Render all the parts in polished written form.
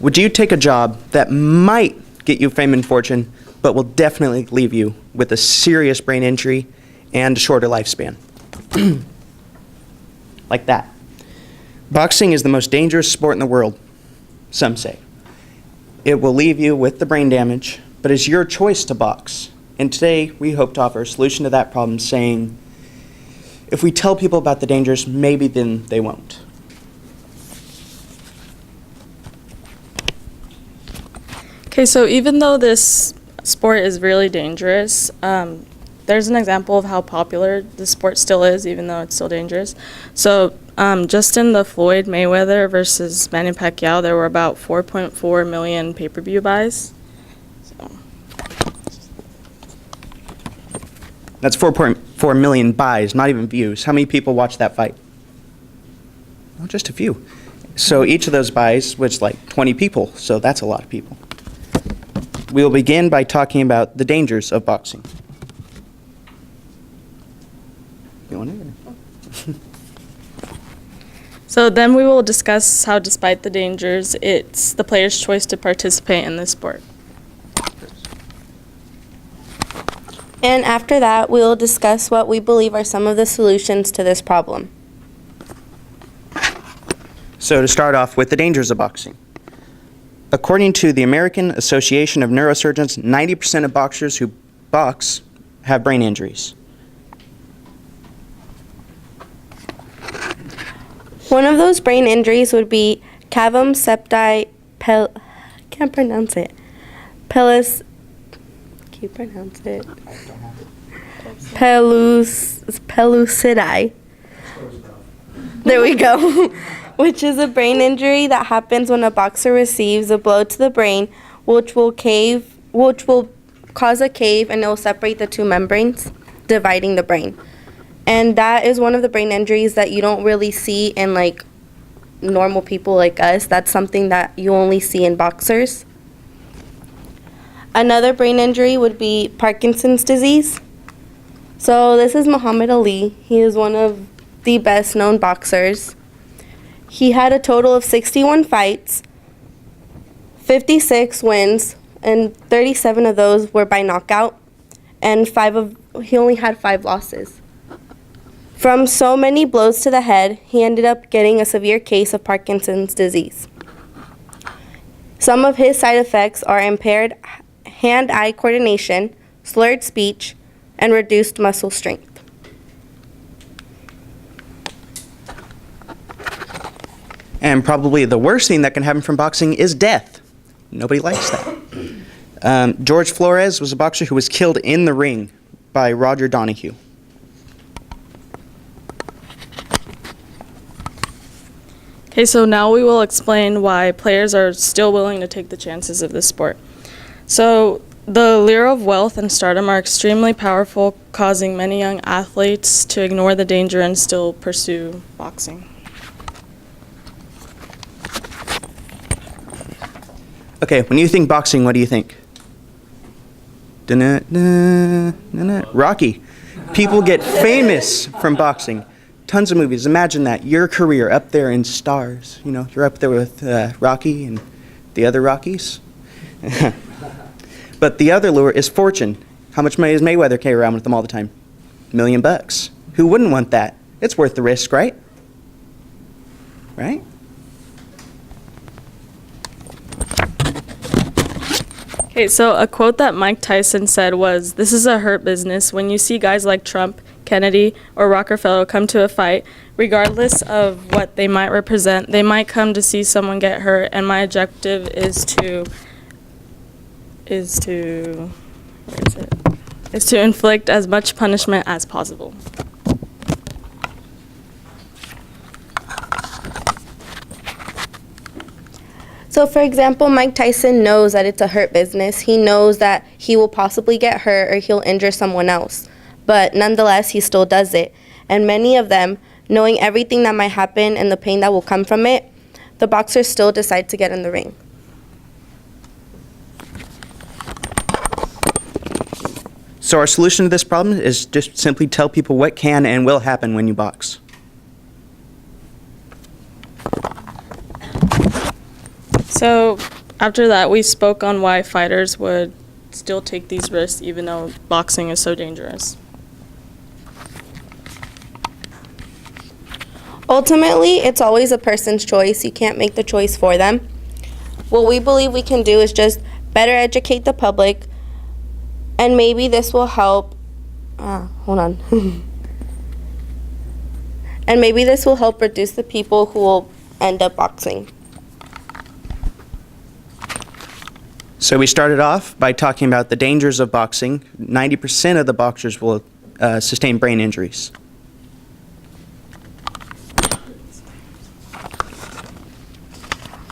Would you take a job that might get you fame and fortune, but will definitely leave you with a serious brain injury and a shorter lifespan? Like that. Boxing is the most dangerous sport in the world, some say. It will leave you with the brain damage, but it's your choice to box. And today, we hope to offer a solution to that problem, saying, if we tell people about the dangers, maybe then they won't. Okay, so even though this sport is really dangerous, there's an example of how popular the sport still is, even though it's still dangerous. So just in the Floyd Mayweather versus Manny Pacquiao, there were about 4.4 million pay-per-view buys. So. That's 4.4 million buys, not even views. How many people watched that fight? Well, just a few. So each of those buys was like 20 people, so that's a lot of people. We will begin by talking about the dangers of boxing. You want to? So then we will discuss how, despite the dangers, it's the player's choice to participate in this sport. And after that, we will discuss what we believe are some of the solutions to this problem. So to start off with the dangers of boxing. According to the American Association of Neurosurgeons, 90% of boxers who box have brain injuries. One of those brain injuries would be cavum septi can't pronounce it. Pellucidai. There we go. Which is a brain injury that happens when a boxer receives a blow to the brain, which will cause a cave, and it will separate the two membranes, dividing the brain. And that is one of the brain injuries that you don't really see in like normal people like us. That's something that you only see in boxers. Another brain injury would be Parkinson's disease. So this is Muhammad Ali. He is one of the best known boxers. He had a total of 61 fights, 56 wins, and 37 of those were by knockout, and he only had 5 losses. From so many blows to the head, he ended up getting a severe case of Parkinson's disease. Some of his side effects are impaired hand-eye coordination, slurred speech, and reduced muscle strength. And probably the worst thing that can happen from boxing is death. Nobody likes that. George Flores was a boxer who was killed in the ring by Roger Donahue. Okay, so now we will explain why players are still willing to take the chances of this sport. So the lure of wealth and stardom are extremely powerful, causing many young athletes to ignore the danger and still pursue boxing. Okay, when you think boxing, what do you think? Rocky. People get famous from boxing. Tons of movies. Imagine that. Your career up there in stars. You know, you're up there with Rocky and the other Rockies. But the other lure is fortune. How much money does Mayweather carry around with them all the time? $1 million. Who wouldn't want that? It's worth the risk, right? Right? Okay, so a quote that Mike Tyson said was, "This is a hurt business. When you see guys like Trump, Kennedy, or Rockefeller come to a fight, regardless of what they might represent, they might come to see someone get hurt, and my objective is to inflict as much punishment as possible." So for example, Mike Tyson knows that it's a hurt business. He knows that he will possibly get hurt or he'll injure someone else. But nonetheless, he still does it. And many of them, knowing everything that might happen and the pain that will come from it, the boxers still decide to get in the ring. So our solution to this problem is just simply tell people what can and will happen when you box. So after that, we spoke on why fighters would still take these risks even though boxing is so dangerous. Ultimately, it's always a person's choice. You can't make the choice for them. What we believe we can do is just better educate the public, and maybe this will help. Hold on. And maybe this will help reduce the people who will end up boxing. So we started off by talking about the dangers of boxing. 90% of the boxers will sustain brain injuries.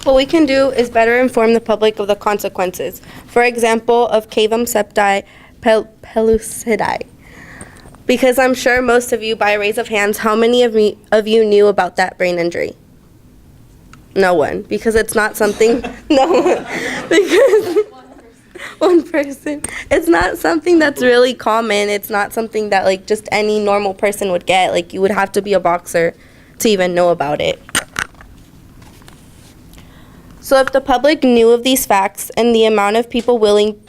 What we can do is better inform the public of the consequences. For example, of cavum septi pellucidii. Because I'm sure most of you, by a raise of hands, how many of you knew about that brain injury? No one, because it's not something, no one, because one person. It's not something that's really common. It's not something that like just any normal person would get. Like you would have to be a boxer to even know about it. So if the public knew of these facts and the amount of people willing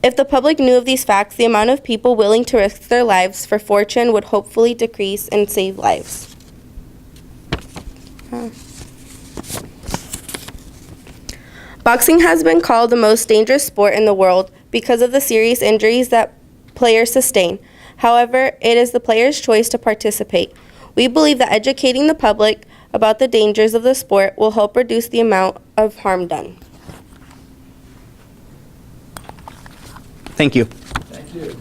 to risk their lives for fortune would hopefully decrease and save lives. Boxing has been called the most dangerous sport in the world because of the serious injuries that players sustain. However, it is the player's choice to participate. We believe that educating the public about the dangers of the sport will help reduce the amount of harm done. Thank you. Thank you.